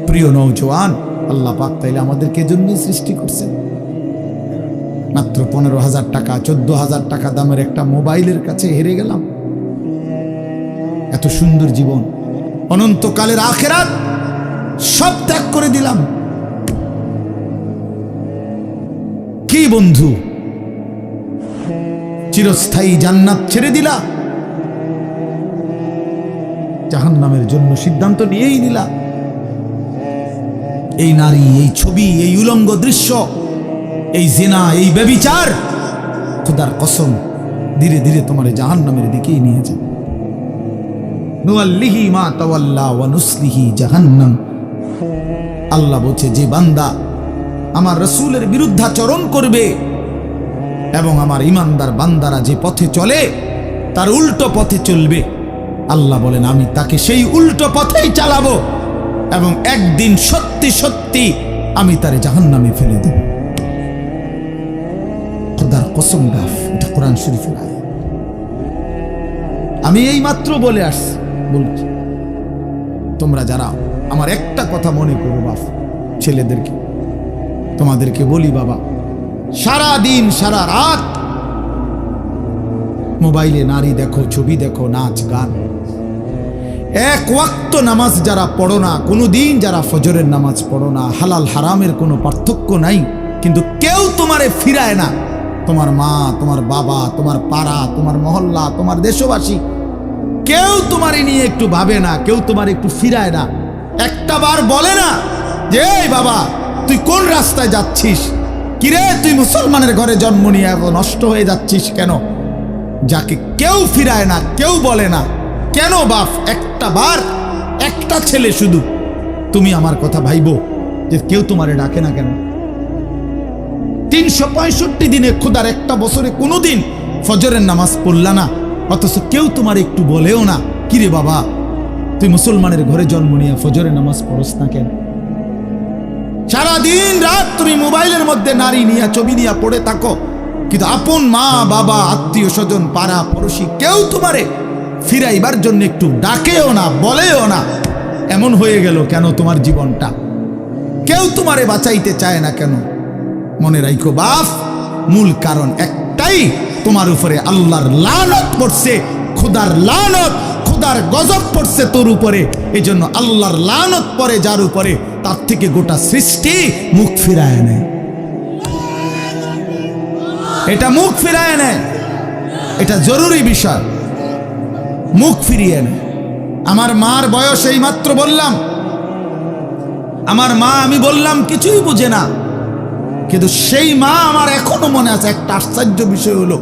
প্রিয় নওজোয়ান, আল্লাহ পাক তাইলে আমাদেরকে এজন্যই সৃষ্টি করছেন। মাত্র 15,000 টাকা 14,000 টাকা দামের একটা মোবাইলের কাছে হেরে গেলাম। এত সুন্দর জীবন, অনন্তকালের আখিরাত সব ত্যাগ করে দিলাম। কি বন্ধু, চিরস্থায়ী জান্নাত ছেড়ে দিলা, জাহান্নামের জন্য সিদ্ধান্ত নিয়েই নিলা। এই নারী, এই ছবি, এই উলঙ্গ দৃশ্য, এই জিনা, এই ব্যভিচার, খোদার কসম ধীরে ধীরে তোমার জাহান্নামের দিকেই নিয়ে যাবে। নুআল্লিহি মা তাওয়াল্লা ওয়া নুসলিহি জাহান্নাম। আল্লাহ বলছে, যে বান্দা আমার রাসূলের বিরুদ্ধাচরণ করবে এবং আমার ঈমানদার বান্দারা যে পথে চলে তার উল্টো পথে চলবে, আল্লাহ বলেন আমি তাকে সেই উল্টো পথেই চালাবো এবং একদিন সত্যি সত্যি আমি তারে জাহান্নামে ফেলে দেব। খোদার কসম গাফ, এটা কোরআন শরীফের আয়াত। আমি এই মাত্র বলে আসছি, বলছি তোমরা যারা আমার একটা কথা মনে করো বাপ, ছেলেদেরকে তোমাদেরকে বলি, বাবা সারা দিন সারা রাত মোবাইলে নারী দেখো, ছবি দেখো, নাচ গান, এক ওয়াক্ত নামাজ যারা পড়ো না, কোনোদিন যারা ফজরের নামাজ পড়ো না, হালাল হারামের কোনো পার্থক্য নাই, কিন্তু কেউ তোমারে ফিরায় না। তোমার মা, তোমার বাবা, তোমার পাড়া, তোমার মহল্লা, তোমার দেশবাসী কেউ তোমারে নিয়ে একটু ভাবে না, কেউ তোমার একটু ফিরায় না। একটা বার বলে না যে এই বাবা তুই কোন রাস্তায় যাচ্ছিস, কিরে তুই মুসলমানের ঘরে জন্ম নিয়ে এত নষ্ট হয়ে যাচ্ছিস কেন? যাকে কেউ ফিরায় না, কেউ বলে না, কেন বাপ? একটা বার, একটা ছেলে শুধু তুমি আমার কথা ভাইবো যে কেউ তোমারে ডাকে না কেন? 365 দিনে খোদার একটা বছরে কোনোদিন ফজরের নামাজ পড়লা না, অথচ কেউ তোমার একটু বলেও না কিরে বাবা তুই মুসলমানের ঘরে জন্ম নিয়ে ফজরের নামাজ পড়স না কেন? সারাদিন রাত তুমি মোবাইলের মধ্যে নারী নিয়ে, ছবি নিয়ে পড়ে থাকো, কিন্তু আপন মা বাবা, আত্মীয় স্বজন, পাড়া পড়োশি কেউ তোমারে ফিরাইবার জন্য একটু ডাকেও না, বলেও না। এমন হয়ে গেল কেন তোমার জীবনটা? কেউ তোমারে বাঁচাইতে চায় না কেন? মনে রাখো বাপ, মূল কারণ একটাই, তোমার উপরে আল্লাহর লানত পড়ছে, খোদার লানত, খোদার গজব পড়ছে তোর উপরে। এই জন্য আল্লাহর লানত পড়ে যার উপরে, তার থেকে গোটা সৃষ্টি মুখ ফিরায় নেয়। এটা মুখ ফিরায় নেয়, এটা জরুরি বিষয়, মুখ ফিরিয়ে নেয়। আমার মার বয়স এই মাত্র বললাম, আমার মা আমি বললাম কিছুই বুঝে না, কিন্তু সেই মা আমার এখনো মনে আছে। একটা আশ্চর্য বিষয় হলো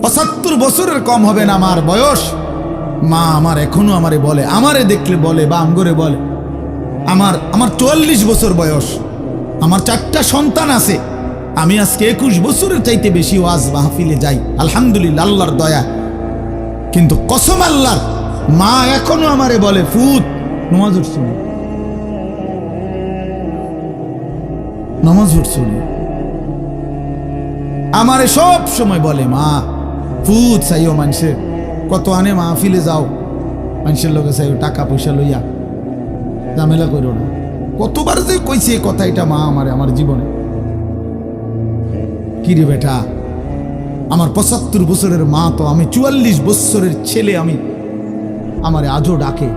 75 বছরের কম হবে না আমার বয়স, মা আমার এখনো আমারে বলে, আমারে দেখলে বলে বা আমগরে বলে, আমার 44 বছর বয়স, আমার 4টা সন্তান আছে, আমি আজকে 21 বছরের চাইতে বেশি ওয়াজ মাহফিলে যাই আলহামদুলিল্লাহ, আল্লাহর দয়া। কিন্তু কসম আল্লাহর, মা এখনো আমারে বলে ফুত নামাজ পড়ছো, নামাজ পড়ছো। আমারে সব সময় বলে মা ফুত চাইও, মানুষের কত আনে মাহফিলে যাও, মানুষের লোকে চাইও টাকা পয়সা লইয়া, ঝামেলা করো না। কতবার যে কইছে এই কথা, এটা মা আমারে আমার জীবনে। কিরে বেটা, আমার 75 বছরের মা তো, আমি 44 বছরের ছেলে, আমি আমারে আজও ডাকে,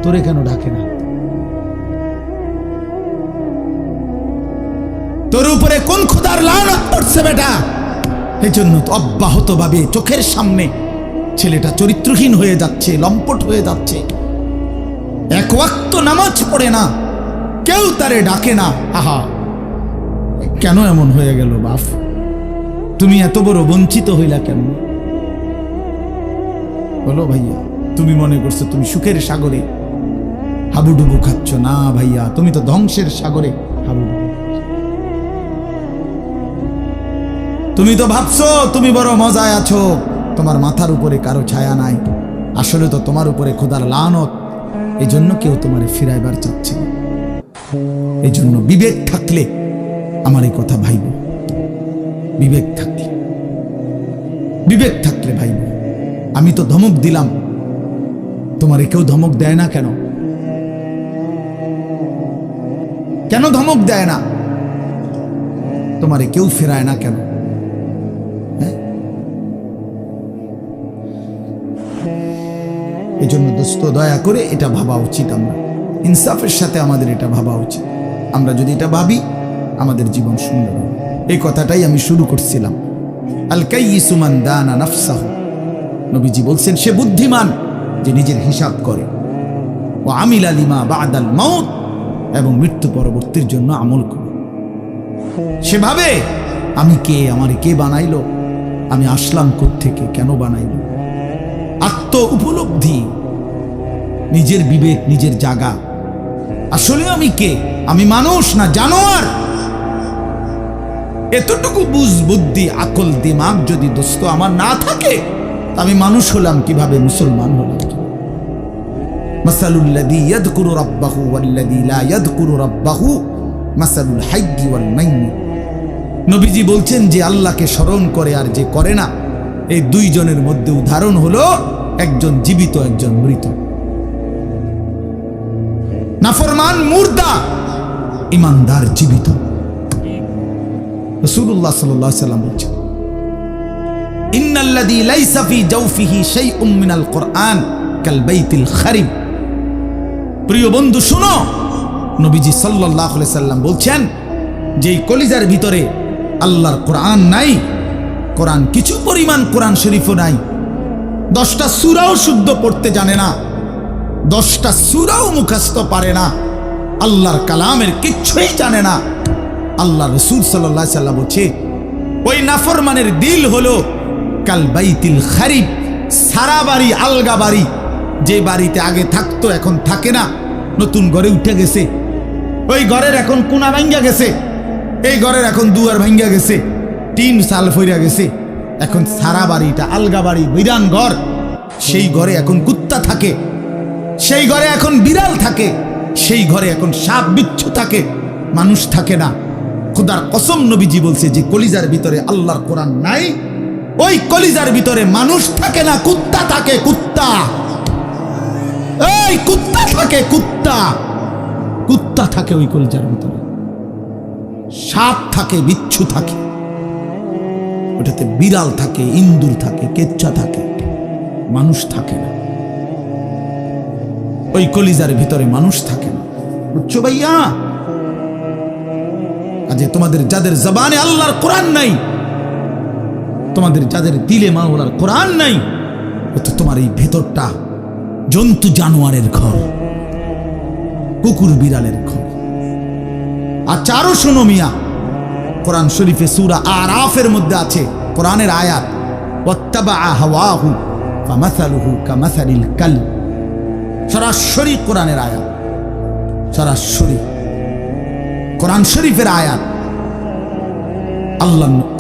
তোরে কেন ডাকে না? তোর উপরে কোন খোদার লানত পড়ছে বেটা? এই জন্য তো অব্যাহত ভাবে চোখের সামনে ছেলেটা চরিত্রহীন হয়ে যাচ্ছে, লম্পট হয়ে যাচ্ছে, এক ওয়াক্ত নামাজ পড়ে না, কেউ তারে ডাকে না। আহা, কেন এমন হয়ে গেল বাপ? তুমি এত বড় বঞ্চিত হইলা কেন? বলো ভাইয়া, তুমি মনে করছো তুমি সুখের সাগরে হাবুডুবু খাচ্ছ? না ভাইয়া, তুমি তো ধ্বংসের সাগরে হাবুডুবু। তুমি তো ভাবছো তুমি বড় মজায় আছো, তোমার মাথার উপরে কারো ছায়া নাই, আসলে তো তোমার উপরে খোদার লানত। এই জন্য কেউ তোমারে ফিরাইবার চাচ্ছে না। এই জন্য বিবেক থাকলে আমার এই কথা ভাইব, বিবেক থাকলে, বিবেক থাকলে ভাইব। আমি তো ধমক দিলাম, তোমারে কেউ ধমক দেয় না কেন? কেন ধমক দেয় না? তোমারে কেউ ফেরায় না কেন? এই জন্য দোস্ত, দয়া করে এটা ভাবা উচিত। আমরা ইনসাফের সাথে আমাদের এটা ভাবা উচিত। আমরা যদি এটা ভাবি, আমাদের জীবন সুন্দর হবে। এই কথাটাই আমি শুরু করছিলাম। আল কাইয়িসু মান দানা নাফসাহু, নবীজি বলছেন সে বুদ্ধিমান যে নিজের হিসাব করে। ও আমিলা লিমা বাদাল মাউত, এবং মৃত্যু পরবর্তীর জন্য আমল করে। সেভাবে আমি কে, আমারে কে বানাইলো, আমি আসলাম কোত্থেকে, কেন বানাইলো, আত্ম উপলব্ধি, নিজের বিবেক, নিজের জাগা। আসলে আমি কে? আমি মানুষ না জানোয়ার? এতটুকু বুঝ, বুদ্ধি, আকল, দিমাগ যদি দোস্ত আমার না থাকে, আমি মানুষ হলাম কিভাবে, মুসলমান হলাম? মাসালুল্লাযী ইয়াযকুরু রাব্বাহু ওয়াল্লাযী লা ইয়াযকুরু রাব্বাহু মাসালুল হাইয়্যি ওয়াল মাইয়্যিত। নবীজি বলছেন যে আল্লাহকে স্মরণ করে আর যে করে না, এই দুইজনের মধ্যে উদাহরণ হলো একজন জীবিত, একজন মৃত। নাফরমান মুর্দা, ইমানদার জীবিত। রাসূলুল্লাহ সাল্লাল্লাহু আলাইহি ওয়াসাল্লাম বলেছেন, ইন্নাল্লাযী লাইসা ফী জাওফিহি শাইউম মিনাল কুরআন কাল বাইতিল খারিব। প্রিয় বন্ধু শুনো, নবীজি সাল্লাল্লাহু আলাইহি ওয়াসাল্লাম বলছেন যে কলিজার ভিতরে আল্লাহর কোরআন নাই, কোরআন কিছু পরিমাণ কোরআন শরীফও নাই, 10টা সূরাও শুদ্ধ পড়তে জানে না, 10টা সূরাও মুখস্থ পারে না, আল্লাহর কালামের কিচ্ছুই জানে না, আল্লাহ রাসূল সাল্লাল্লাহু আলাইহি ওয়াসাল্লাম বলছে ওই নাফরমানের দিল হলো কাল বাইতিল খারিব, সারা বাড়ি, আলগা বাড়ি। যে বাড়িতে আগে থাকতো এখন থাকে না, নতুন ঘরে উঠে গেছে, ওই ঘরের এখন কোনা ভাঙ্গা গেছে, এই ঘরের এখন দুয়ার ভাঙ্গা গেছে, টিন সাল ফইরা গেছে, এখন সারা বাড়িটা আলগা বাড়ি, বিরান ঘর। সেই ঘরে এখন কুত্তা থাকে, সেই ঘরে এখন বিড়াল থাকে, সেই ঘরে এখন সাপ বিচ্ছু থাকে, মানুষ থাকে না। খোদার কসম, নবীজি বলছে যে কলিজার ভিতরে আল্লাহর কোরআন নাই, ওই কলিজার ভিতরে মানুষ থাকে না, কুত্তা থাকে, কুত্তা। এই কুত্তা থাকে, কুত্তা, কুত্তা থাকে ওই কলিজার ভিতরে, সাপ থাকে, বিচ্ছু থাকে, ওটাতে বিড়াল থাকে, ইন্দুর থাকে, কেচ্চা থাকে, মানুষ থাকে না। ওই কলিজার ভিতরে মানুষ থাকে না, বুঝছো ভাইয়া? আজকে তোমাদের যাদের জবানে আল্লাহর কোরআন নাই, তোমাদের যাদের দিলে মাওলার কোরআন নাই, তো তোমার এই ভেতরটা জন্তু জানোয়ারের ঘর, কুকুর বিড়ালের ঘর। আর চারো শোনো মিয়া, কোরআন শরীফে সূরা আরাফের মধ্যে আছে কোরআনের আয়াত, ওয়াত্তাবা হাওয়াহু ফামাসালুহু কামাসালিল কালব। সরাসরি কোরআনের আয়াত, সরাসরি কোরআন শরীফের আয়াত।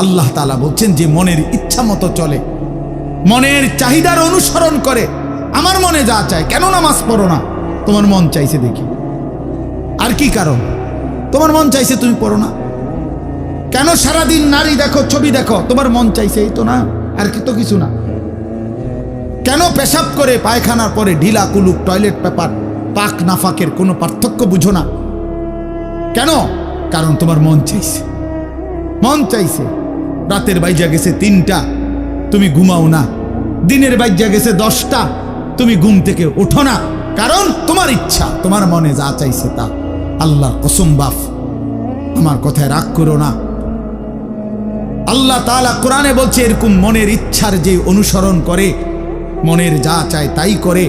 আল্লাহ তাআলা বলছেন যে মনের ইচ্ছা মতো চলে, মনের চাহিদার অনুসরণ করে। আমার মনে যা চায়, কেন নামাজ পড়ো না? তোমার মন চাইছে দেখি। আর কি কারণ? তোমার মন চাইছে, তুমি পড়ো না কেন? সারাদিন নারী দেখো, ছবি দেখো, তোমার মন চাইছে, এই তো না, আর কি তো কিছু না। কেন পেশাব করে পায়খানার পরে ঢিলা কুলুক, টয়লেট পেপার, পাক নাফাকের কোনো পার্থক্য বুঝো না কেন? কারণ তোমার মন চাইছে, মন চাইছে। রাতের বাইজা গেছে 3টা, তুমি ঘুমাও না। দিনের বাইজা গেছে 10টা, তুমি ঘুম থেকে ওঠো না, কারণ তোমার ইচ্ছা, তোমার মনে যা চাইছে তা। আল্লাহর কসম বাপ, আমার কথায় রাগ করো না। আল্লাহ তাআলা কোরআনে বলছে এরকম মনের ইচ্ছার যে অনুসরণ করে, মনের যা চায় তাই করে,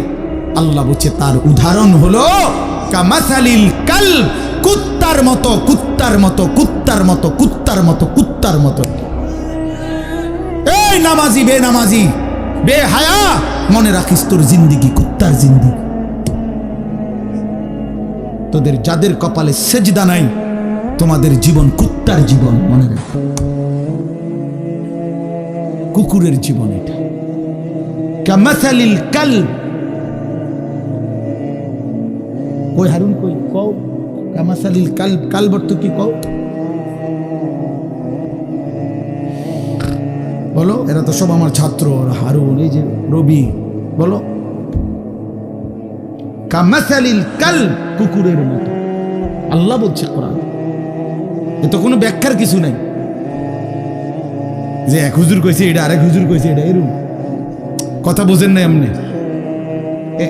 আল্লাহ বলছে তার উদাহরণ হলো কামাসালিল কালব, কুত্তার মতো, কুত্তার মতো, কুত্তার মতো, কুত্তার মতো, কুত্তার মতো। এই নামাজি, বেনামাজি, বেহায়া, মনে রাখিস তোর জিন্দিগি কুত্তার জিন্দিগি। তোদের যাদের কপালে সেজদা নাই, তোমাদের জীবন কুত্তার জীবন, মনে রাখো, কুকুরের জীবন এটা। কামাসালিল কালব, কই হারুন, কই কও কামাসালিল কালব, কালব অর্থ কি কও? বলো, এরা তো সব আমার ছাত্র, হারুন, এই যে রবি, বলো কামাসালিল কালব, কুকুরের মতো। আল্লাহ বলছে কোরআন, এ তো কোনো ব্যাখ্যার কিছু নাই যে এক হুজুর কইছে এটা, আরেক হুজুর কইছে এটা, এরকম কথা বোঝেন না এমনি।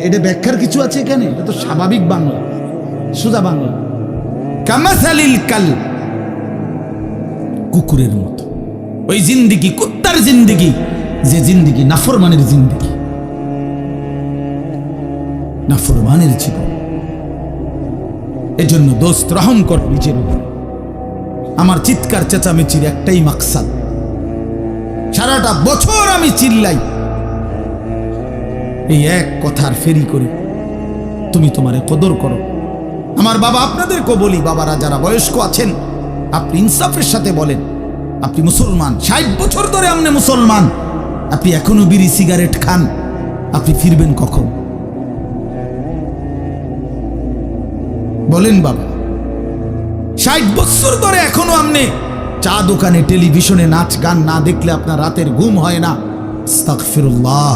এটা ব্যাখ্যার কিছু আছে এখানে? এটা তো স্বাভাবিক বাংলা, সোজা বাংলা। কামাসালিল কালব, কুকুরের মতো। ওই জিন্দিগি কুত্তার জিন্দিগি, যে জিন্দিগি নাফরমানের জিন্দিগি, নাফরমানের জীবন। এজন্য দোস্ত রহম কর নিজের উপর। আমার চিৎকার চেঁচামেচির একটাই মাকসাদ, সারাটা বছর আমি চিল্লাই, এই এক কথার ফেরি করি, তুমি তোমারে কদর করো। আমার বাবা, আপনাদেরকে বলি, বাবারা যারা বয়স্ক আছেন, আপনি ইনসাফের সাথে বলেন, আপনি মুসলমান, 60 বছর ধরে আপনি মুসলমান, আপনি এখনো বিড়ি সিগারেট খান, আপনি ফিরবেন কখন? বলেন বাবা, 60 বছর ধরে এখনো আপনি চা দোকানে টেলিভিশনে নাচ গান না দেখলে আপনার রাতের ঘুম হয় না। আস্তাগফিরুল্লাহ,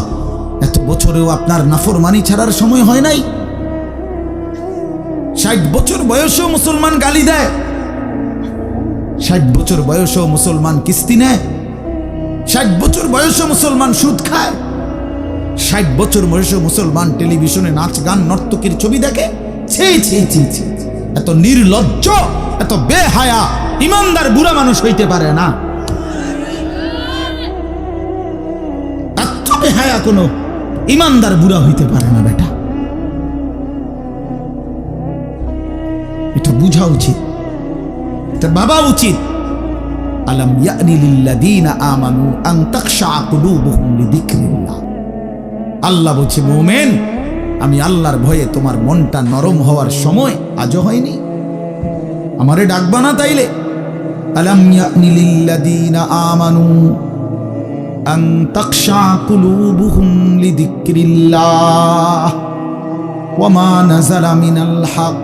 এত বছরেও আপনার নাফরমানি ছাড়ার সময় হয় নাই? 60 বছর বয়সেও মুসলমান গালি দেয়, 60 বছর বয়সেও মুসলমান কিস্তি নেয়, 60 বছর বয়সেও মুসলমান সুদ খায়, 60 বছর বয়সেও মুসলমান টেলিভিশনে নাচ গান নর্তকীর ছবি দেখে। ছি ছি ছি ছি, এত নির্লজ্জ, এত বেহায়া ইমানদার বুড়া মানুষ হইতে পারে না। এত বেহায়া কোনো ইমানদার বুড়া হইতে পারে না বেটা, এটা বুঝা উচিত, এটা ভাবা উচিত। আলাম ইয়ানি লিল্লাযীনা আমানু আন তাখশা কুলুবুহুম লিযিকরিল্লাহ। আল্লাহ বলছে, মুমিন, আমি আল্লাহর ভয়ে তোমার মনটা নরম হওয়ার সময় আজও হয়নি? আমারে ডাকবা না তাইলে? আলাম ইয়ানি লিল্লাযীনা আমানু আন তাখশা কুলুবুহুম লিযিকরিল্লাহ ওয়া মা নাযালা মিনাল হক।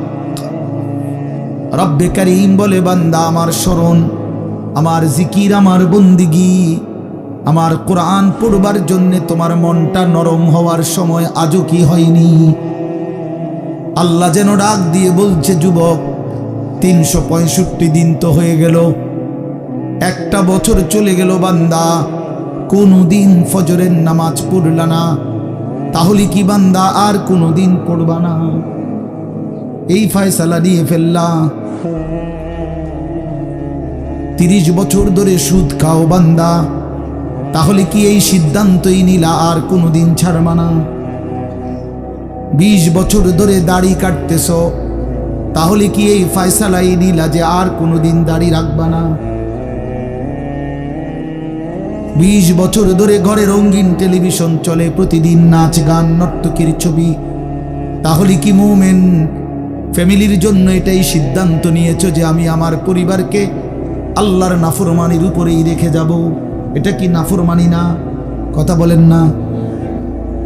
রব্বে করিম বলে, বান্দা, আমার স্মরণ, আমার জিকির, আমার বন্দিগি, আমার কোরআন পড়বার জন্য তোমার মনটা নরম হওয়ার সময় আজও কি হয়নি? আল্লাহ যেন ডাক দিয়ে বলছে, যুবক, 365 দিন তো হয়ে গেল, একটা বছর চলে গেল, বান্দা কোনদিন ফজরের নামাজ পড়লা না, তাহলে কি বান্দা আর কোনদিন পড়বা না? এই ফয়সালা দিয়ে ফেললা। 30 বছর ধরে সুদ খাও বান্দা, তাহলে কি এই সিদ্ধান্তই নিলা আর কোনদিন ছাড়বা না? 20 বছর ধরে দাড়ি কাটতেছ, তাহলে কি এই ফয়সালাই নিলা যে আর কোনদিন দাড়ি রাখবা না? 20 বছর ধরে ঘরে রঙিন টেলিভিশন চলে, প্রতিদিন নাচ গান নর্তকীর ছবি, তাহলে কি মুমিন ফ্যামিলির জন্য এটাই সিদ্ধান্ত নিয়েছো যে আমি আমার পরিবারকে আল্লাহর নাফরমানির উপরেই রেখে যাব? এটা কি নাফরমানি না? কথা বলেন না?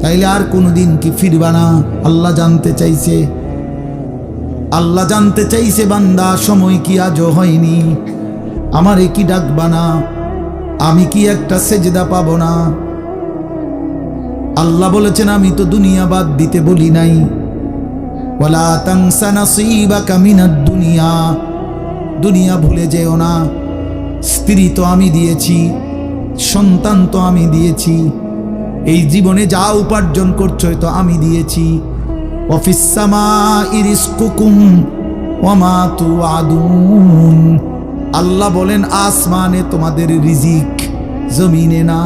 তাইলে আর কোনোদিন কি ফিরবা না? আল্লাহ জানতে চাইছে, আল্লাহ জানতে চাইছে, বান্দা, সময় কি আজও হয়নি? আমারে কি ডাকবা না? আমি কি একটা সেজদা পাবো না? আল্লাহ বলেছেন, আমি তো দুনিয়া বাদ দিতে বলি নাই। ওয়ালা তানসা নাসীবাকা মিনাদ দুনিয়া, দুনিয়া ভুলে যেও না। স্ত্রী তো আমি দিয়েছি, সন্তান তো আমি দিয়েছি, এই জীবনে যা উপার্জন করছো তো আমি দিয়েছি। ওয়াফিস সামাই রিজকুকুম ওয়া মা তুআদুন। আল্লাহ বলেন, আসমানে তোমাদের রিজিক, জমিনে না।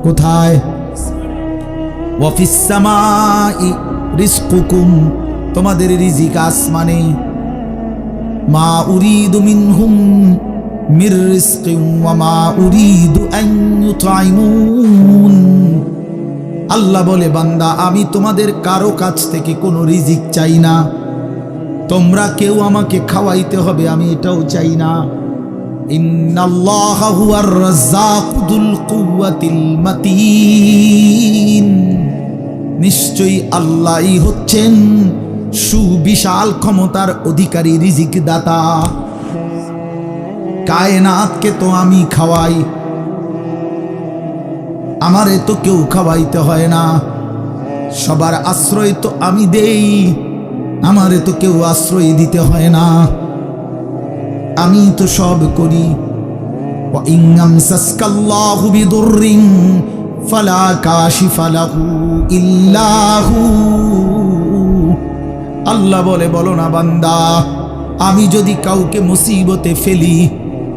কোথায়? ওয়াফিস সামাই রিজকুকুম, তোমাদের রিজিক আসমানে। মা উরিদু মিনহুম মির রিজকিন ওয়া মা উরিদু আন ইউতঈমুন। আল্লাহ বলে, বান্দা, আমি তোমাদের কারো কাছ থেকে কোনো রিজিক চাই না, তোমরা কেউ আমাকে খাওয়াইতে হবে আমি এটাও চাই না। ইন্নাল্লাহা হুয়ার রাজ্জাকু যুল কুওয়াতিল মাতিন। নিশ্চয়ই আল্লাহই হচ্ছেন সুবিশাল ক্ষমতার অধিকারী, রিজিক দাতা। কায়নাতকে তো আমি খাওয়াই, আমারে তো কেউ খাওয়াইতে হয় না। সবার আশ্রয় তো আমি দেই, আমারে তো কেউ আশ্রয় দিতে হয় না, আমি তো সব করি। ওয়া ইন আমসাসকাল্লাহু বিদুররিন ফালা কাশিফা লাহু ইল্লা হু। আল্লাহ বলে, বলো না বান্দা, আমি যদি কাউকে মুসিবতে ফেলি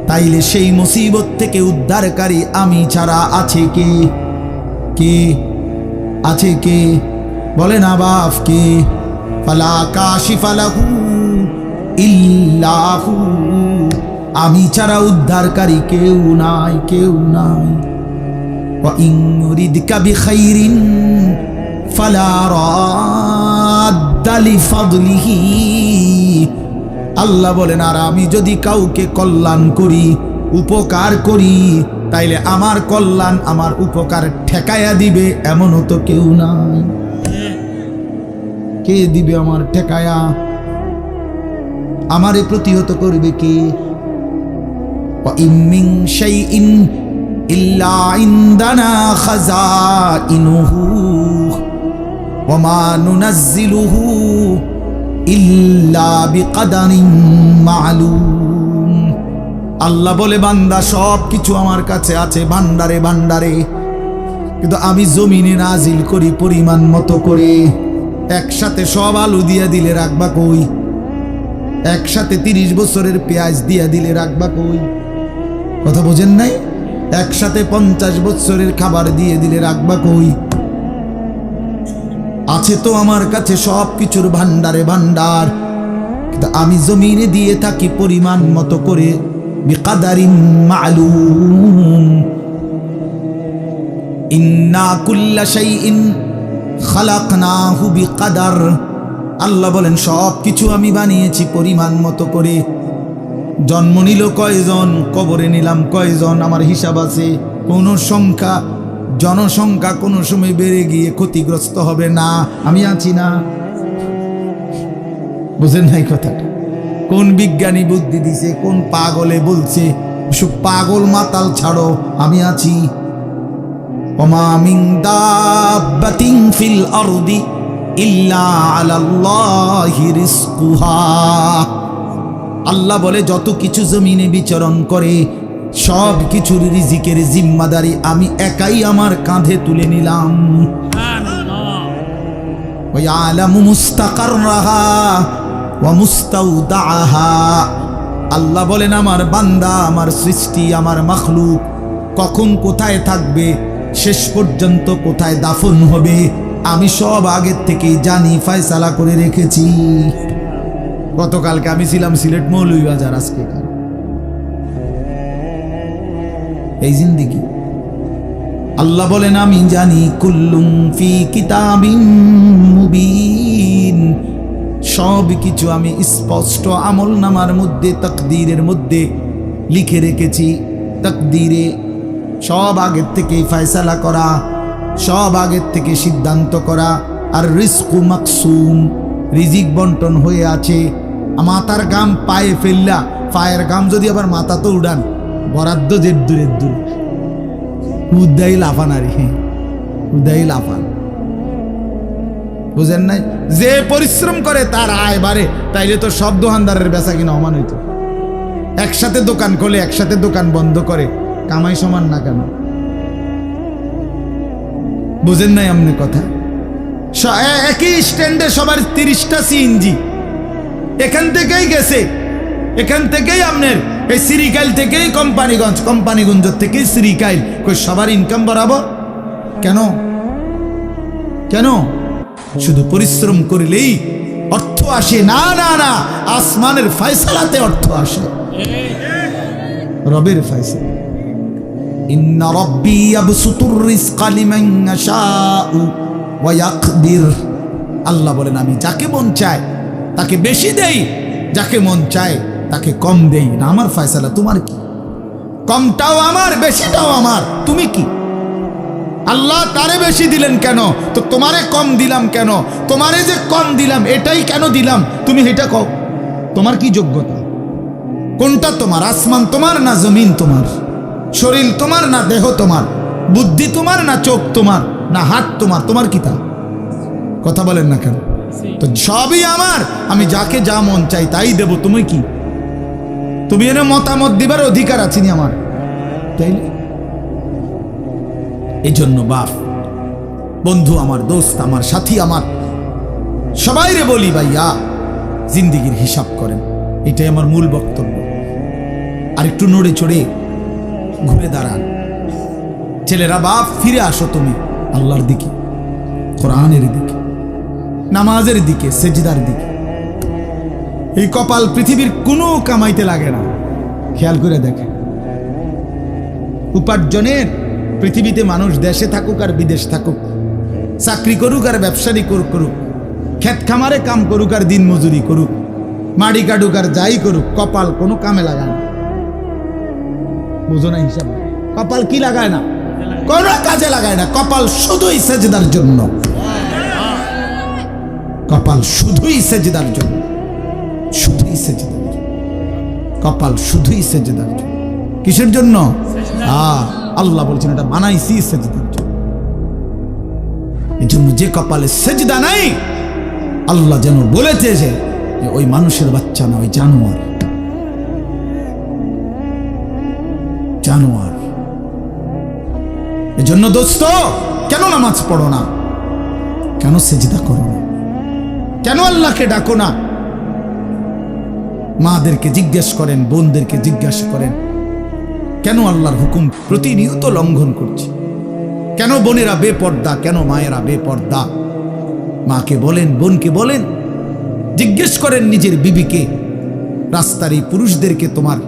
তাইলে সেই মুসিবত থেকে উদ্ধারকারী আমি ছাড়া আছে কে? কে আছে? কে বলে না বাপ? কে? ফালা কাশিফা লাহু ইল্লা হু। আমি ছাড়া উদ্ধারকারী কেউ নাই, কেউ নাই। ওয়া ইন ইউরিদকা বিখাইরিন ফালা রাদ্দা লিফাদলিহি। আল্লাহ বলেন, আর আমি যদি কাউকে কল্যাণ করি, উপকার করি, তাইলে আমার কল্যাণ, আমার উপকার ঠেকায়া দিবে এমনও তো কেউ নাই। কে দিবে আমার ঠেকায়া? আমারে প্রতিহত করবে কে? ওয়া ইন মিন শাইইন ইল্লা ইনদানা খাযাইনুহু ওয়া মা নুনাজ্জিলুহু ইল্লা বিকদারিন মা'লুম। আল্লাহ বলে, বান্দা সব কিছু আমার কাছে আছে ভান্ডারে ভান্ডারে, কিন্তু আমি জমিনে নাজিল করি পরিমাণ মতো করে। একসাথে সব আলু দিয়া দিলে রাখবা কই? একসাথে 30 বছরের পেঁয়াজ দিয়া দিলে রাখবা কই? কথা বোঝেন নাই? একসাথে 50 বছরের খাবার দিয়ে দিলে রাখবা কই? আছে তো আমার কাছে সব কিছুর ভান্ডারে ভান্ডার, কিন্তু আমি জমিনে দিয়ে থাকি পরিমাণ মতো করে। বিকাদারিন মা'লুম। ইন্না কুল্লা শাইইন খালাকনাহু বিকাদার। আল্লাহ বলেন, সব কিছু আমি বানিয়েছি পরিমাণ মতো করে। জন্ম নিল কয়জন, কবরে নিলাম কয়জন, আমার হিসাব আছে। কোন সংখ্যা, জনসংখ্যা কোনো সময় বেড়ে গিয়ে ক্ষতিগ্রস্ত হবে না, আমি আছি না। বুঝেন নাই কথাটা? কোন বিজ্ঞানী বুদ্ধি দিছে, কোন পাগলে বলছে? সব পাগল মাতাল ছাড়ো, আমি আছি। ওমা মিন দাব্বাতিন ফিল আরদি ইল্লা আলাল্লাহি রিজকুহা। আল্লাহ বলে, যত কিছু জমিনে বিচরণ করে সব কিছুর রিজিকের জিম্মাদারি আমি একাই আমার কাঁধে তুলে নিলাম। ওয়া ইয়ালামু মুস্তাকাররাহা ওয়া মুস্তাউদাহা। আল্লাহ বলেন, আমার বান্দা, আমার সৃষ্টি, আমার মাখলুক কখন কোথায় থাকবে, শেষ পর্যন্ত কোথায় দাফন হবে, আমি সব আগের থেকেই জানি, ফয়সালা করে রেখেছি। গতকালকে আমি ছিলাম সিলেট মৌলভীবাজার, আজকে এই জিন্দেগি। আল্লাহ বলেন, আমি জানি। কুল্লুম ফি কিতাবিন মুবিন। সব কিছু আমি স্পষ্ট আমলনামার মধ্যে, তাকদীরের মধ্যে লিখে রেখেছি। তাকদীরে সব আগের থেকেই ফয়সালা করা, সব আগের থেকে সিদ্ধান্ত করা। আর রিজকু মাকসুম, রিজিক বন্টন হয়ে আছে। মাথার গাম পায়ে ফেললা, পায়ের গাম যদি আবার মাথা তো উড়ান, বরাদ্দ যে দূরের দূর, উদ্দাই লাফান। আর উদ্দাই লাফান, বুঝেন নাই? যে পরিশ্রম করে তার আয় বাড়ে, তাইলে তো সব দোকানদারের বেচা কিনা অমান হইত। একসাথে দোকান খোলে, একসাথে দোকান বন্ধ করে, কামাই সমান না কেন? বুঝেন নাই আমনে কথা? একই স্ট্যান্ডে সবার 30টা সিএনজি এখান থেকেই গেছে, এখান থেকেই আপনার এই সিরিকাইল থেকেই কোম্পানিগঞ্জ, কোম্পানিগঞ্জ থেকেই সিরিকাইল, কই সবার ইনকাম বাড়াবো কেন? কেন? শুধু পরিশ্রম করলেই অর্থ আসে? না না না, আসমানের ফয়সালাতে অর্থ আসে, রবের ফয়সালা। ইন্না রাব্বি ইয়াবসুতুর রিজকা লিমান ইয়াশাউ ওয়া ইয়াকদির। আল্লাহ বলেন, আমি যাকে মন চায় তাকে বেশি দেই, যাকে মন চায় তাকে কম দেই না। আমার ফয়সালা, তোমার কি? কমটাও আমার, বেশিটাও আমার, তুমি কি? আল্লাহ তারে বেশি দিলেন কেন, তো তোমারে কম দিলাম কেন? তোমারে যে কম দিলাম এটাই কেন দিলাম, তুমি এটা কও। তোমার কি যোগ্যতা? কোনটা তোমার? আসমান তোমার না জমিন তোমার? শরীর তোমার না দেহ তোমার? বুদ্ধি তোমার না চোখ তোমার না হাত তোমার? তোমার কি তা? কথা বলেন না কেন? তো সবই আমার, আমি যাকে যা মন চাই তাই দেব। তুমি কি, তুমি এনে মতামত দিবার অধিকার আছে নি আমার? তাইলে এই জন্য বাপ, বন্ধু আমার, দোস্ত আমার, সাথী আমার, সবাই রে বলি ভাইয়া, জিন্দিগির হিসাব করেন। এটাই আমার মূল বক্তব্য। আর একটু নড়ে চড়ে ঘুরে দাঁড়ান। ছেলেরা, বাপ, ফিরে আসো তুমি আল্লাহর দিকে, কোরআনের দিকে, নামাজের দিকে, সেজদার দিকে। এই কপাল পৃথিবীর কোনো কামাইতে লাগে না। খেয়াল করে দেখেন, উপার্জনের পৃথিবীতে মানুষ দেশে থাকুক আর বিদেশ থাকুক, চাকরি করুক আর ব্যবসায়ী করুক, ক্ষেত খামারে কাম করুক আর দিন মজুরি করুক, মাড়ি কাটুক আর যাই করুক, কপাল কোনো কামে লাগায় না। বুঝো না হিসাব? কপাল কি লাগায় না? কোনো কাজে লাগায় না। কপাল শুধুই সেজদার জন্য। কপাল শুধুই সেজদার জন্য, শুধুই সেজদার জন্য। কপাল শুধুই সেজদার জন্য। কিসের জন্য? আল্লাহ বলছেন এটা বানাইছি সেজদার জন্য। এই জন্য যে কপালে সেজদা নাই, আল্লাহ যেন বলেছে যে ওই মানুষের বাচ্চা না, ওই জানোয়ার। জানোয়ার। এই জন্য দোস্ত, কেন নামাজ পড়ো না? কেন সেজদা করো না? কেন আল্লাহকে ডাকো না? মাদেরকে জিজ্ঞেস করেন, বোনদেরকে জিজ্ঞাসা করেন, কেন আল্লাহর হুকুম প্রতিনিয়ত লঙ্ঘন করছি? কেন বোনেরা বেপর্দা? কেন মায়েরা বেপর্দা? মাকে বলেন, বোনকে বলেন, জিজ্ঞেস করেন নিজের বিবিকে। রাস্তার এই পুরুষদেরকে তোমার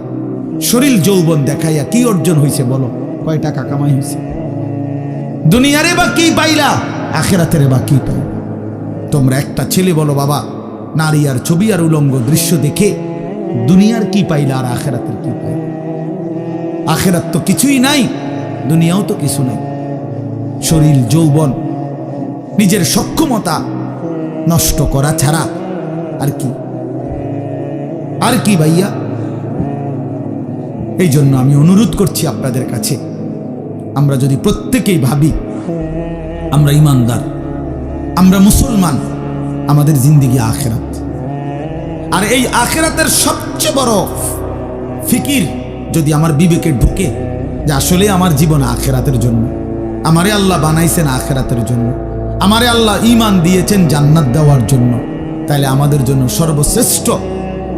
শরীর যৌবন দেখাইয়া কি অর্জন হয়েছে বলো? কয় টাকা কামাই হয়েছে? দুনিয়ারে বা কি পাইলা? আখিরাতের বা কি পাইলা? তোমরা একটা ছেলে বলো, বাবা, নারী আর ছবি আর উলঙ্গ দৃশ্য দেখে দুনিয়ার কি পাইলা আর আখিরাতের কি পাইলা? আখিরাত তো কিছুই নাই, দুনিয়াও তো কিছু নাই। শরীর যৌবন, নিজের সক্ষমতা নষ্ট করা ছাড়া আর কি? আর কি ভাইয়া? এই জন্য আমি অনুরোধ করছি আপনাদের কাছে, আমরা যদি প্রত্যেকেই ভাবি আমরা ইমানদার, আমরা মুসলমান, আমাদের জিন্দেগি আখিরাত। আর এই আখিরাতের সবচেয়ে বড় ফিকির যদি আমার বিবেকে ঢুকে যে আসলে আমার জীবন আখিরাতের জন্য, আমারে আল্লাহ বানাইছেন আখিরাতের জন্য, আমারে আল্লাহ ঈমান দিয়েছেন জান্নাত দেওয়ার জন্য, তাহলে আমাদের জন্য সর্বশ্রেষ্ঠ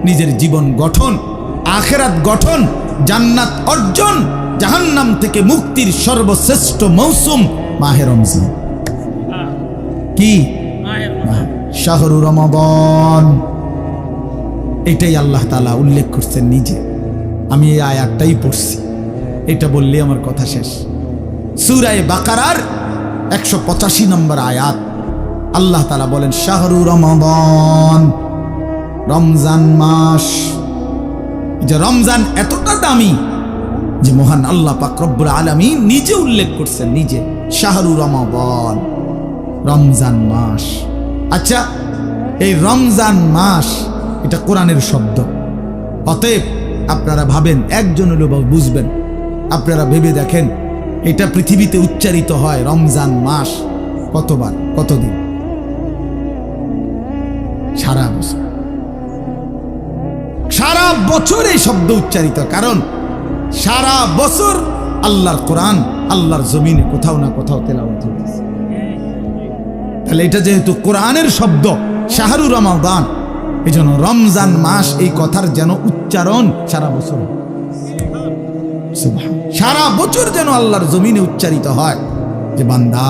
নিজের জীবন গঠন, আখিরাত গঠন, জান্নাত অর্জন, জাহান্নাম থেকে মুক্তির সর্বশ্রেষ্ঠ মৌসুম মাহে রমজান। কি? শাহরু রমাদান। এটাই আল্লাহ তাআলা উল্লেখ করছেন নিজে। আমি এই আয়াতটাই পড়ছি, এটা বললে আমার কথা শেষ। সূরা বাকারার 185 নম্বর আয়াত, আল্লাহ তাআলা বলেন শাহরু রমাদান, রমজান মাস। যে রমজান এতটা দামি যে মহান আল্লাহ পাক রব্বুল আলামিন নিজে উল্লেখ করছেন, নিজে, শাহরু রমাদান, রমজান মাস। আচ্ছা, এই রমজান মাস এটা কোরআনের শব্দ। অতএব আপনারা ভাবেন, একজন হলেও বুঝবেন। আপনারা ভেবে দেখেন, এটা পৃথিবীতে উচ্চারিত হয় রমজান মাস কতবার, কতদিন? সারা বছর। সারা বছর এই শব্দ উচ্চারিত, কারণ সারা বছর আল্লাহর কোরআন আল্লাহর জমিনে কোথাও না কোথাও তেলাওয়াত হইতেছে। তাহলে এটা যেহেতু কোরআনের শব্দ, শাহরু রমাদান, এই জন্য রমজান মাস এই কথার যেন উচ্চারণ সারা বছর, সারা বছর যেন আল্লাহর জমিনে উচ্চারিত হয় যে বান্দা,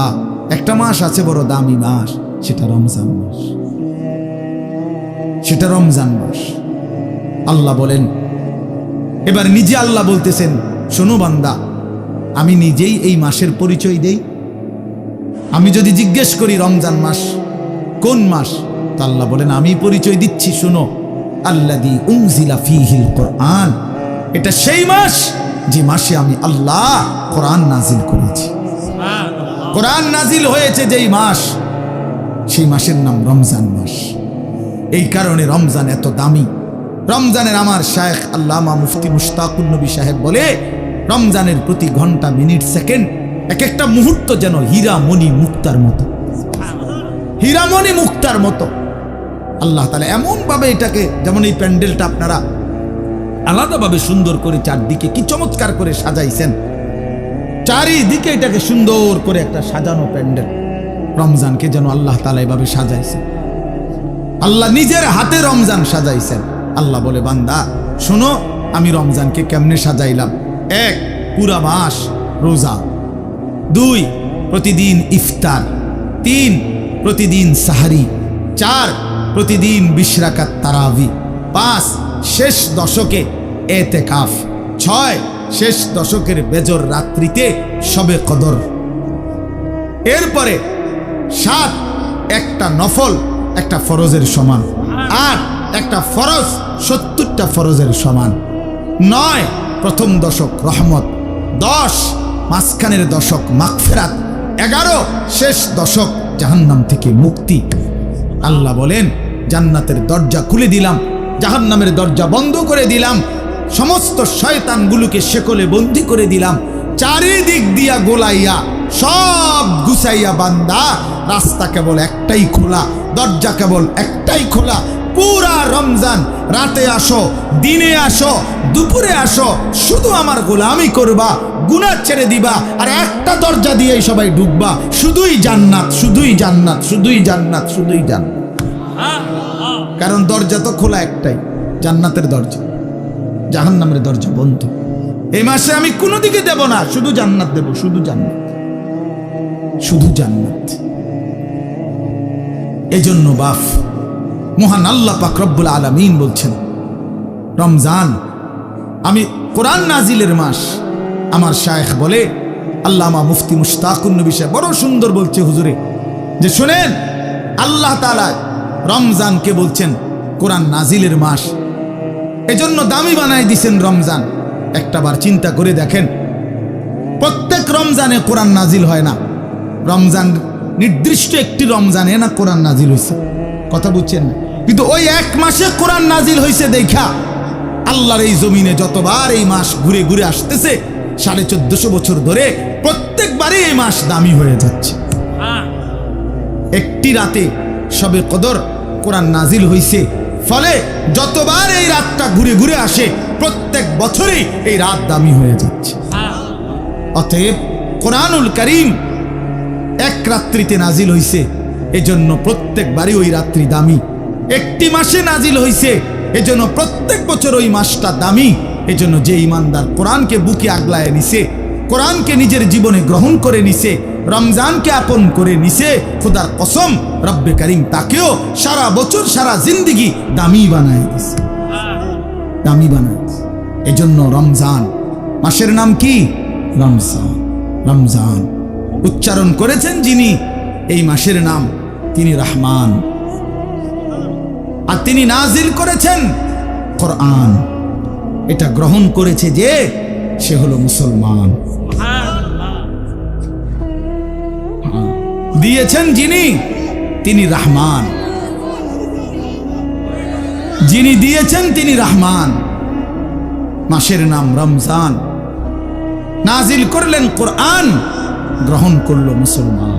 একটা মাস আছে বড় দামি মাস, সেটা রমজান মাস, সেটা রমজান মাস। আল্লাহ বলেন, এবার নিজে আল্লাহ বলতেছেন, শোনো বান্দা, আমি নিজেই এই মাসের পরিচয় দেই। আমি যদি জিজ্ঞেস করি রমজান মাস কোন মাস, তা আল্লাহ বলেন আমি পরিচয় দিচ্ছি, শোনো, আল্লাযী উনজিলা ফীহিল কোরআন, এটা সেই মাস যে মাসে আমি আল্লাহ কোরআন নাজিল করেছি। কোরআন নাজিল হয়েছে যেই মাস, সেই মাসের নাম রমজান মাস। এই কারণে রমজান এত দামি। রমজানের আমার শায়েখ আল্লামা মুফতি মুশতাকুন নবী সাহেব বলে, রমজানের প্রতি ঘন্টা, মিনিট, সেকেন্ড, এক একটা মুহূর্ত যেন হীরা মণি মুক্তার মতো। হীরামণি মুক্তার মতো। আল্লাহ তাআলা এমনভাবে এটাকে, যেমন এই প্যান্ডেলটা আপনারা আলাদাভাবে সুন্দর করে চারদিকে কি চমৎকার করে সাজাইছেন, চারিদিকে এটাকে সুন্দর করে একটা সাজানো প্যান্ডেল। রমজানকে যেন আল্লাহ তাআলা এভাবে সাজাইছেন, আল্লাহ নিজের হাতে রমজান সাজাইছেন। আল্লাহ বলে, বান্দা শোনো আমি রমজানকে কেমনে সাজাইলাম। 1, পুরা মাস রোজা। 2, প্রতিদিন ইফতার। 3, প্রতিদিন সাহারি। 4, প্রতিদিন 20 রাকাত তারাবি। 5, শেষ দশকে এতেকাফ। 6, শেষ দশকের বেজর রাত্রিতে শবে কদর। এরপরে 7, একটা নফল একটা ফরজের সমান। 8, একটা ফরজ 70টা ফরজের সমান। 9, প্রথম দশক রহমত। 10, মাঝখানের দশক মাগফিরাত। 11, শেষ দশক জাহান্নাম থেকে মুক্তি। আল্লাহ বলেন, জান্নাতের দরজা খুলে দিলাম, জাহান্নামের দরজা বন্ধ করে দিলাম, সমস্ত শয়তানগুলোকে শেকলে বন্দী করে দিলাম, চারিদিক দিয়া গোলাইয়া সব গুছাইয়া বান্দা রাস্তা কেবল একটাই খোলা, দরজা কেবল একটাই খোলা। পুরা রমজান রাতে আসো, দিনে আসো, দুপুরে আসো, শুধু আমার গোলামি করবা, গুনাহ ছেড়ে দিবা, আর একটা দরজা দিয়েই সবাই ঢুকবা, শুধুই জান্নাত, শুধুই জান্নাত, শুধুই জান্নাত, শুধুই জান্নাত। কারণ দরজা তো খোলা একটাই, জান্নাতের দরজা, জাহান্নামের দরজা বন্ধ। এই মাসে আমি কোনো দিকে দেব না, শুধু জান্নাত দেব, শুধু জান্নাত, শুধু জান্নাত। এজন্য বাপ মহান আল্লাহ পাক রব্বুল আলামিন বলছেন, রমজান আমি কোরআন নাজিলের মাস। আমার শায়েখ বলে, আল্লামা মুফতি মুশতাকুন নবী সাহেব বড় সুন্দর বলছে হুজুরে, যে শুনেন আল্লাহ তাআলা রমজানকে বলছেন কোরআন নাজিলের মাস, এজন্য দামি বানায় দিছেন রমজান। একটাবার চিন্তা করে দেখেন, প্রত্যেক রমজানে কোরআন নাজিল হয় না, রমজান নির্দিষ্ট একটি রমজানে না কোরআন নাজিল হয়েছে, কথা বুঝছেন না? কিন্তু ওই এক মাসে কোরআন নাজিল হয়েছে দেখা আল্লাহর এই জমিনে যতবার এই মাস ঘুরে ঘুরে আসতেছে 1450 বছর ধরে, প্রত্যেকবারই এই মাস দামি হয়ে যাচ্ছে। একটি রাতে শবে কদর কোরআন নাজিল হয়েছে, ফলে যতবার এই রাতটা ঘুরে ঘুরে আসে প্রত্যেক বছরই এই রাত দামি হয়ে যাচ্ছে। অতএব কোরআনুল কারীম এক রাত্রিতে নাজিল হইছে, এজন্য প্রত্যেকবারই ওই রাত্রি দামি। একটি মাসে নাজিল হইছে, এজন্য প্রত্যেক বছর ওই মাসটা দামি। এজন্য যে ইমানদার কোরআনকে বুকে আগলায় নিছে, কোরআনকে নিজের জীবনে গ্রহণ করে নিছে, রমজানকে আপন করে নিছে, খোদার কসম রব্বে কারীম তাকেও সারা বছর সারা জিন্দেগি দামি বানায় দিছে, দামি বানায় দিছে। এজন্য রমজান মাসের নাম কি? রমজান। রমজান উচ্চারণ করেছেন যিনি এই মাসের নাম, তিনি রহমান, আর তিনি নাজিল করেছেন কোরআন। এটা গ্রহণ করেছে যে, সে হলো মুসলমান। দিয়েছেন যিনি, তিনি রহমান, যিনি দিয়েছেন তিনি রহমান। মাসের নাম রমজান, নাজিল করলেন কোরআন, গ্রহণ করলো মুসলমান।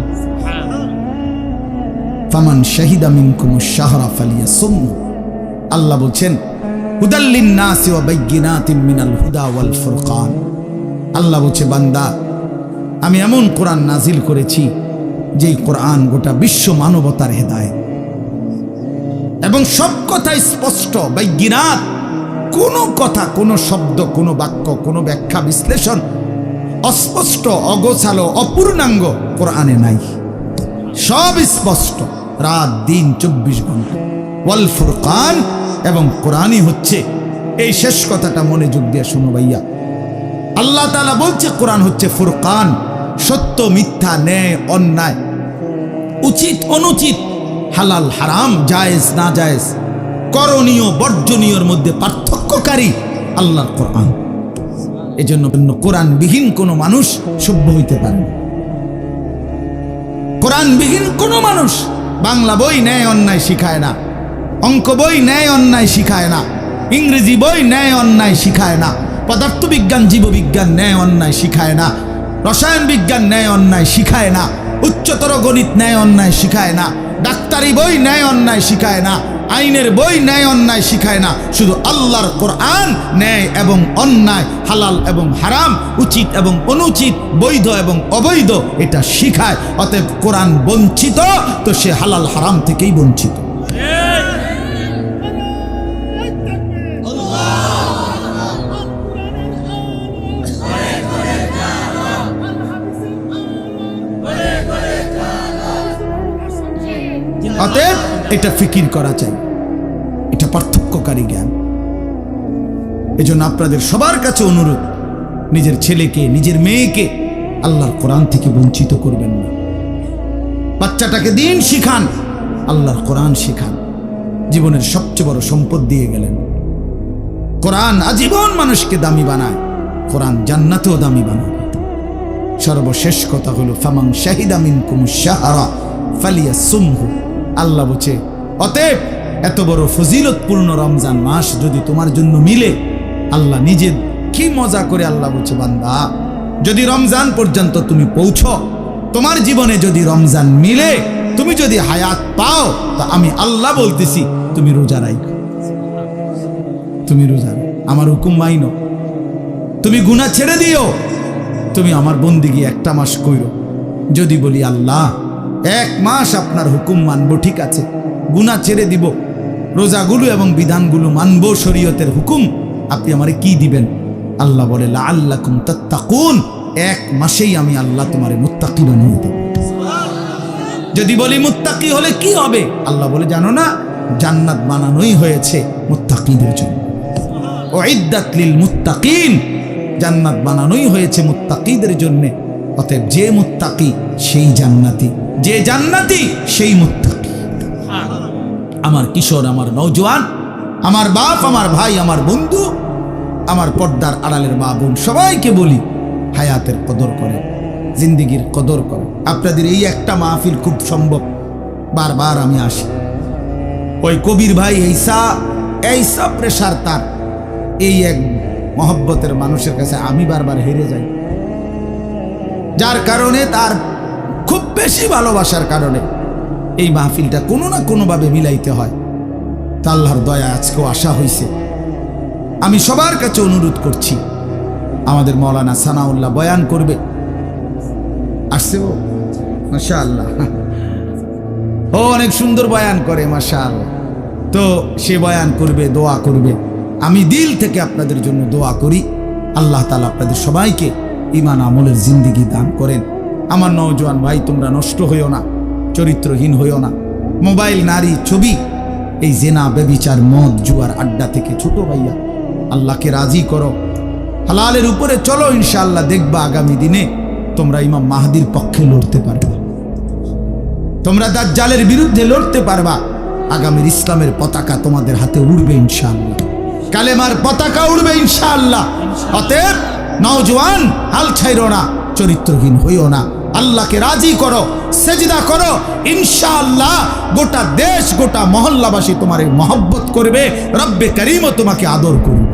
ফামান শাহিদা মিনকুমুশ শাহরা ফালিয়াসুম। আল্লাহ বলছেন, হুদাল লিন-নাসি ওয়া বাইয়িনাতিন মিনাল হুদা ওয়াল ফুরকান। আল্লাহ বলছে, বান্দা আমি এমন কোরআন নাজিল করেছি যেই কোরআন গোটা বিশ্ব মানবতার হেদায়েত, এবং সব কথা স্পষ্ট, বাইয়িনাত, কোনো কথা, কোনো শব্দ, কোনো বাক্য, কোনো ব্যাখ্যা বিশ্লেষণ অস্পষ্ট, অগোছালো, অপূর্ণাঙ্গ কোরআনে নাই, সব স্পষ্ট, রাত দিন 24 ঘন্টা। ওয়াল ফুরকান, এবং কোরআনই হচ্ছে, এই শেষ কথাটা মনোযোগ দিয়ে শোনো ভাইয়া, আল্লাহ তাআলা বলছে কোরআন হচ্ছে ফুরকান, সত্য মিথ্যা, ন্যায় অন্যায়, উচিত অনুচিত, হালাল হারাম, জায়েজ না জায়েজ, করণীয় বর্জনীয়র মধ্যে পার্থক্যকারী আল্লাহর কোরআন। এজন্য কোরআনবিহীন কোনো মানুষ সভ্য হইতে পারে না। কোরআনবিহীন কোনো মানুষ বাংলা বই ন্যায় অন্যায় শিখায় না, অঙ্ক বই ন্যায় অন্যায় শিখায় না, ইংরেজি বই ন্যায় অন্যায় শিখায় না, পদার্থবিজ্ঞান জীববিজ্ঞান ন্যায় অন্যায় শিখায় না, রসায়ন বিজ্ঞান ন্যায় অন্যায় শিখায় না, উচ্চতর গণিত ন্যায় অন্যায় শিখায় না, ডাক্তারি বই ন্যায় অন্যায় শিখায় না, আইনের বই ন্যায় অন্যায় শিখায় না, শুধু আল্লাহর কোরআন ন্যায় এবং অন্যায়, হালাল এবং হারাম, উচিত এবং অনুচিত, বৈধ এবং অবৈধ এটা শিখায়। অতএব কোরআন বঞ্চিত তো সে হালাল হারাম থেকেই বঞ্চিত। অতএব এটা ফিকির করা চাই, এটা পার্থক্যকারী জ্ঞান। এজন্য আপনাদের সবার কাছে অনুরোধ, নিজের ছেলেকে, নিজের মেয়েকে আল্লাহর কোরআন থেকে বঞ্চিত করবেন না। বাচ্চাটাকে দিন শিখান, আল্লাহর কোরআন শিখান। জীবনের সবচেয়ে বড় সম্পদ দিয়ে গেলেন। কোরআন আজীবন মানুষকে দামি বানায়, কোরআন জান্নাতেও দামি বানায়। সর্বশেষ কথা হলো ফামান শাহিদা মিনকুমুশ শাহরা ফালিয়াসুমহু। আল্লাহ বলছে, অতএব এত বড় ফজিলতপূর্ণ রমজান মাস যদি তোমার জন্য মিলে, আল্লাহ নিজে কি মজা করে আল্লাহ বলছে, বান্দা যদি রমজান পর্যন্ত তুমি পৌঁছো, তোমার জীবনে যদি রমজান মিলে, তুমি যদি হায়াত পাও, তা আমি আল্লাহ বলতেছি তুমি রোজা রাখো, তুমি রোজা আমার হুকুম মাইনো, তুমি গুনাহ ছেড়ে দিও, তুমি আমার বন্দিগি একটা মাস কইরো। যদি বলি আল্লাহ 1 মাস আপনার হুকুম মানবো, ঠিক আছে, গুনাহ ছেড়ে দিব, রোজাগুলো এবং বিধানগুলো মানবো, শরীয়তের হুকুম, আপনি আমারে কি দিবেন? আল্লাহ বলে লাআল্লাকুম তাত্তাকুন, 1 মাসেই আমি আল্লাহ তোমারে মুত্তাকি বানিয়ে দেব। যদি বলি মুত্তাকি হলে কি হবে? আল্লাহ বলে জানো না, জান্নাত বানানোই হয়েছে মুত্তাকিদের জন্য। উইদ্দাত লিল মুত্তাকিন, জান্নাত বানানোই হয়েছে মুত্তাকিদের জন্য। অতএব যে মুত্তাকি সেই জান্নাতি, যে জান্নাতি সেই মুত্তাকি। আমার কিশোর, আমার নওজোয়ান, আমার বাপ, আমার ভাই, আমার বন্ধু, আমার পর্দার আড়ালের মা বোন, সবাইকে বলি হায়াতের কদর করে, জিন্দিগির কদর করে। আপনাদের এই একটা মাহফিল খুব সম্ভব, বারবার আমি আসি। ওই কবির ভাই এইসা প্রেশার তার, এই এক মহব্বতের মানুষের কাছে আমি বারবার হেরে যাই, যার কারণে তার খুব বেশি ভালোবাসার কারণে এই মাহফিলটা কোনো না কোনোভাবে মিলাইতে হয়। তা আল্লাহর দয়া আজকেও আসা হয়েছে। আমি সবার কাছে অনুরোধ করছি, আমাদের মৌলানা সানাউল্লাহ বয়ান করবে, আসছে ও মাশাআল্লাহ, ও অনেক সুন্দর বয়ান করে মাশাআল্লাহ। তো সে বয়ান করবে, দোয়া করবে। আমি দিল থেকে আপনাদের জন্য দোয়া করি, আল্লাহ তাআলা আপনাদের সবাইকে ঈমান আমলের জিন্দেগি দান করেন। আমার নওজোয়ান ভাই, তোমরা নষ্ট হইও না, চরিত্রহীন হইও না। মোবাইল, নারী, ছবি, এই জেনা, বেবিচার, মদ, জুয়ার আড্ডা থেকে ছোট ভাইয়া আল্লাহকে রাজি করো, হালালের উপরে চলো। ইনশাআল্লাহ দেখবা আগামী দিনে তোমরা ইমাম মাহদির পক্ষে লড়তে পারবা, তোমরা দাজ্জালের বিরুদ্ধে লড়তে পারবা। আগামীর ইসলামের পতাকা তোমাদের হাতে উড়বে ইনশাআল্লাহ, কালেমার পতাকা উড়বে ইনশাআল্লাহ। অতএব নওজোয়ান, হাল ছাইরো না, চরিত্রহীন হইও না, আল্লাহকে রাজি করো, সেজদা করো। ইনশাআল্লাহ গোটা দেশ, গোটা মহল্লাবাসী তোমার মহব্বত করবে, রব্বে করিমও তোমাকে আদর করবে।